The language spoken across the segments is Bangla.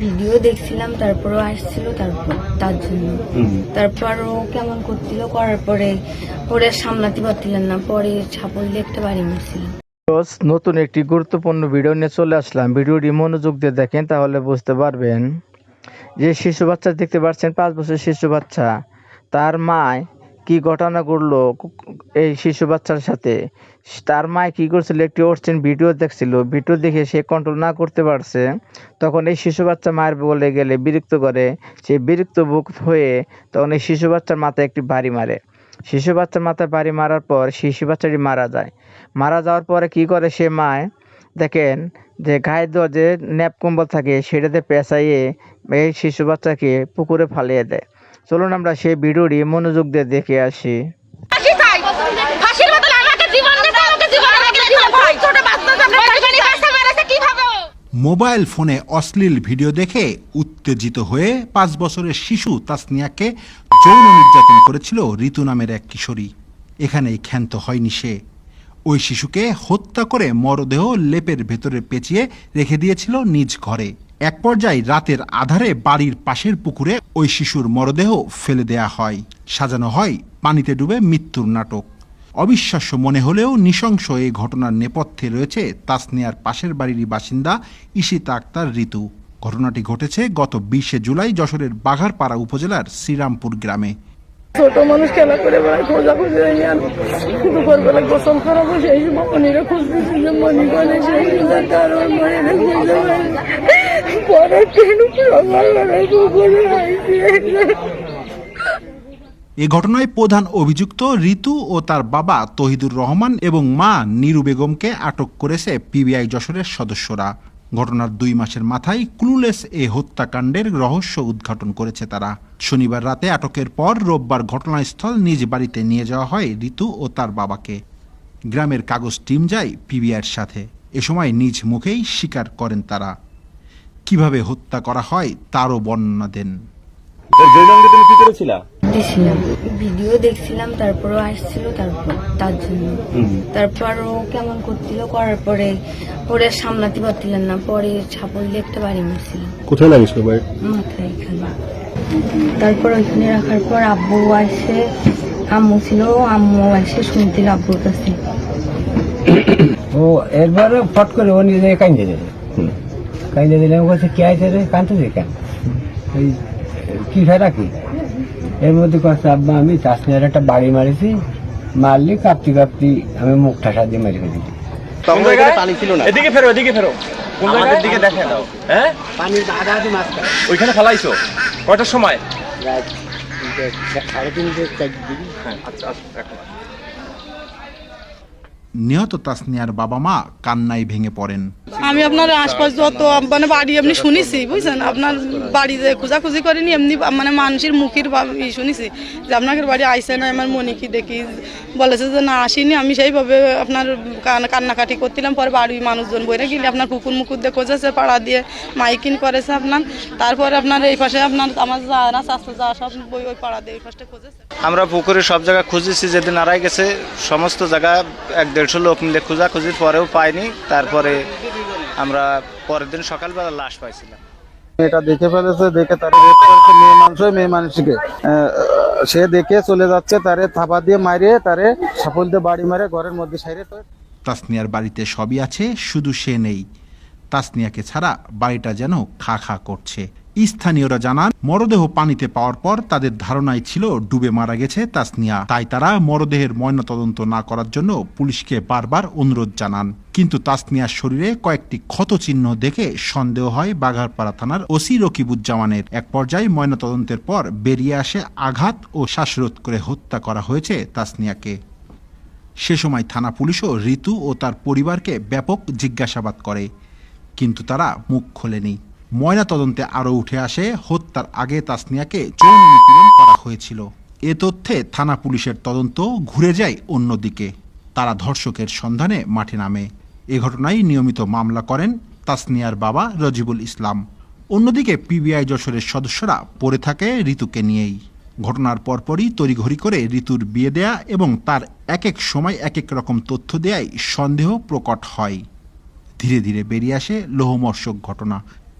ভিডিও দেখছিলাম, তারপরও আসছিল, তারপর তার জন্য তারপর ও কেমন করছিল, করার পরে ওরে সামলাতে পারছিলেন না, পরে ছাপল দিয়ে একটা বাড়ি মারছিল। নতুন একটি গুরুত্বপূর্ণ ভিডিও নিয়ে চলে আসলাম। ভিডিওটি মনোযোগ দিয়ে দেখেন, তাহলে বুঝতে পারবেন। যে শিশু বাচ্চা দেখতে পাচ্ছেন, 5 বছরের শিশু বাচ্চা, তার মায় কি ঘটনা ঘটলো এই শিশু বাচ্চার সাথে। তার মায় কি করছিল, একটি অর্চেন ভিডিও দেখছিল, ভিডিও দেখে সে কন্ট্রোল না করতে পারছে। তখন এই শিশু বাচ্চা মায়ের বলে গেলে বিরক্ত করে, সে বিরক্ত বুক হয়ে তখন এই শিশু বাচ্চার মাথায় একটি বাড়ি মারে। শিশু বাচ্চার মাথায় বাড়ি মারার পর শিশু বাচ্চাটি মারা যায়। মারা যাওয়ার পরে কি করে সে মায়, দেখেন যে গায়ে দেওয়া যে ন্যাপ কম্বল থাকে সেটাতে পেঁচাইয়ে এই শিশু বাচ্চাকে পুকুরে ফালিয়ে দেয়। চলুন আমরা সেই ভিডিওটি মনোযোগ দিয়ে দেখে আসি। মোবাইল ফোনে অশ্লীল ভিডিও দেখে উত্তেজিত হয়ে 5 বছরের শিশু তাসনিয়াকে যৌন নির্যাতন করেছিল ঋতু নামের এক কিশোরী। এখানেই ক্ষান্ত হয়নি সে। ওই শিশুকে হত্যা করে মরদেহ লেপের ভেতরে পেঁচিয়ে রেখে দিয়েছিল নিজ ঘরে। এক পর্যায়ে রাতের আধারে বাড়ির পাশের পুকুরে ওই শিশুর মরদেহ ফেলে দেয়া হয়। সাজানো হয় পানিতে ডুবে মৃত্যুর নাটক। অবিশ্বাস্য মনে হলেও নৃশংস এই ঘটনার নেপথ্যে রয়েছে তাসনিয়ার পাশের বাড়িরই বাসিন্দা ঈশিতা আক্তার ঋতু। ঘটনাটি ঘটেছে গত 20 জুলাই যশোরের বাঘারপাড়া উপজেলার শ্রীরামপুর গ্রামে। ছোট মানুষ খেলা করে বেড়ায়, খোঁজাখুঁজি দুপুরবেলা গোসল খারাপ হয়, সেই সময় মনিরা খুঁজতেছি যে মনি করে সেই কারণ মনিরা খুঁজে পরে ট্রেন পুকুরে আইছে। এ ঘটনায় প্রধান অভিযুক্ত ঋতু ও তার বাবা তহিদুর রহমান এবং মা নিরু বেগমকে আটক করেছে পিবিআই যশোরের সদস্যরা। ঘটনার 2 মাসের মাথায় ক্লুলেস এ হত্যাকাণ্ডের রহস্য উদ্ঘাটন করেছে তারা। শনিবার রাতে আটকের পর রোববার ঘটনাস্থল নিজ বাড়িতে নিয়ে যাওয়া হয় ঋতু ও তার বাবাকে। গ্রামের কাগজ টিম যায় পিবিআইয়ের সাথে। এ সময় নিজ মুখেই স্বীকার করেন তারা। কিভাবে হত্যা করা হয় তারও বর্ণনা দেন। ভিডিও দেখছিলাম, তারপরও আসছিল, তারপর তার জন্য তারপর ও কেমন করছিল, করার পরে ওরে সামলাতে পারছিলেন না, পরে ছাপল দিয়ে একটা বাড়ি মারছিল। কোথায় লাগিস ভাই? মাথায় এখানে। তারপর ওইখানে রাখার পর আব্বু আসে, আম্মু ছিল, আম্মু এসে শুনছিল আব্বুর কাছে। ও এরপরে ফট করে ও নিজে কাঁদে দিলে, ও কাছে কে আছে রে, কাঁদতে কেন, ওই কি ফেরা কি এর মধ্যে কথা, আব্বা আমি তাসনিয়ার একটা বাড়ি মারিছি, মারলি কাঁপতি কাঁপতি আমি মুখ ঠাসা দিয়ে মারি ফেলেছি। পানি ছিল না। এদিকে ফেরো, এদিকে ফেরো, কোন জায়গার দিকে দেখে দাও। হ্যাঁ, পানির আধাআধি মাছ ওইখানে ফেলাইছো কয়টার সময়? রাত 3:30 4 দিকে। হ্যাঁ, আচ্ছা আচ্ছা। নিহত তাসনিয়ার বাবা মা কান্নায় ভেঙে পড়েন। আমি আপনার আশপাশ যত মানে বাড়ি এমনি শুনেছি, বুঝছেন, আপনার বাড়ি যে খোঁজাখুঁজি করিনি, এমনি মানে মানুষের মুখের শুনেছি যে আপনাদের বাড়ি আইসে না, আমার মনে কি দেখি বলেছে যে না আসিনি। আমি সেইভাবে আপনার কান্নাকাটি করছিলাম। পরে বাড়ির মানুষজন বইরে গেলে আপনার পুকুর মুকুর দিয়ে খোঁজেছে, পাড়া দিয়ে মাইকিং করেছে আপনার। তারপরে আপনার এই পাশে আপনার আমার যা না স্বাস্থ্য যা সব বই ওই পাড়া দিয়ে ওই পাশে খোঁজেছে। আমরা পুকুরে সব জায়গায় খুঁজেছি, যেদিন হারাই গেছে সমস্ত জায়গায় 1-150 লোক মিলে খোঁজাখুঁজির পরেও পাইনি। তারপরে আমরা পরের দিন সকালবেলা লাশ পাইছিলাম। এটা দেখে ফেলেছে, দেখে তারে রেপ করেছে মেয়ে মানুষকে। সে দেখে চলে যাচ্ছে, তারে থাপা দিয়ে মারিয়ে তারে সাফল দিয়ে বাড়ি মারে ঘরের মধ্যে সাইরে। তাসনিয়ার বাড়িতে সবই আছে, শুধু সে নেই। তাসনিয়াকে ছাড়া বাড়িটা যেন খা খা করছে। স্থানীয়রা জানান, মরদেহ পানিতে পাওয়ার পর তাদের ধারণাই ছিল ডুবে মারা গেছে তাসনিয়া। তাই তারা মরদেহের ময়নাতদন্ত না করার জন্য পুলিশকে বারবার অনুরোধ জানান। কিন্তু তাসনিয়ার শরীরে কয়েকটি ক্ষত চিহ্ন দেখে সন্দেহ হয় বাঘারপাড়া থানার ওসি রকিবুজ্জামানের। এক পর্যায়ে ময়নাতদন্তের পর বেরিয়ে আসে আঘাত ও শ্বাসরোধ করে হত্যা করা হয়েছে তাসনিয়াকে। সে সময় থানা পুলিশও ঋতু ও তার পরিবারকে ব্যাপক জিজ্ঞাসাবাদ করে, কিন্তু তারা মুখ খোলেনি। ময়নাতদন্তে আরও উঠে আসে হত্যার আগে তাসনিয়াকে যৌন নিপীড়ন করা হয়েছিল। এ তথ্যে থানা পুলিশের তদন্ত ঘুরে যায় অন্যদিকে। তারা ধর্ষকের সন্ধানে মাঠে নামে। এ ঘটনায় নিয়মিত মামলা করেন তাসনিয়ার বাবা রজিবুল ইসলাম। অন্যদিকে পিবিআই যশোরের সদস্যরা পড়ে থাকে ঋতুকে নিয়েই। ঘটনার পরপরই তড়িঘড়ি করে ঋতুর বিয়ে দেয়া এবং তার এক এক সময় এক এক রকম তথ্য দেয়ায় সন্দেহ প্রকট হয়। ধীরে ধীরে বেরিয়ে আসে লোমহর্ষক ঘটনা।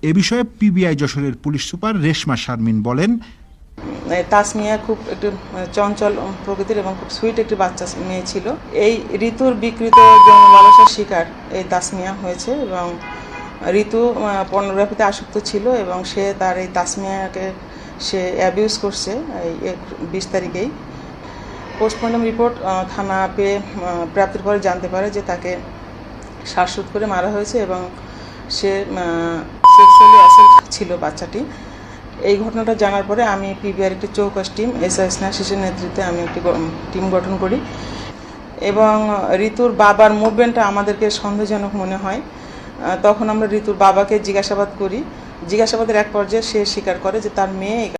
এ বিষয়ে পিবিআই যশোরের পুলিশ সুপার রেশমা শারমিন বলেন, তাসমিয়া খুব একটু চঞ্চল প্রকৃতির এবং খুব সুইট একটি বাচ্চা মেয়ে ছিল। এই ঋতুর বিকৃত যৌন লালসার শিকার এই তাসমিয়া হয়েছে এবং ঋতু পর্নোগ্রাফিতে আসক্ত ছিল এবং সে তার এই তাসমিয়াকে সে অ্যাবিউজ করছে এই 20 তারিখেই। পোস্টমর্টম রিপোর্ট থানা পেয়ে প্রাপ্তির পরে জানতে পারে যে তাকে শ্বাসরোধ করে মারা হয়েছে এবং সে সেক্সুয়ালি অ্যাসল্ট ছিল বাচ্চাটি। এই ঘটনাটা জানার পরে আমি পিবিআর একটি চৌকস টিম এসআই স্নেহাশিসের নেতৃত্বে আমি একটি টিম গঠন করি এবং ঋতুর বাবার মুভমেন্টটা আমাদেরকে সন্দেহজনক মনে হয়। তখন আমরা ঋতুর বাবাকে জিজ্ঞাসাবাদ করি। জিজ্ঞাসাবাদের এক পর্যায়ে সে স্বীকার করে যে তার মেয়ে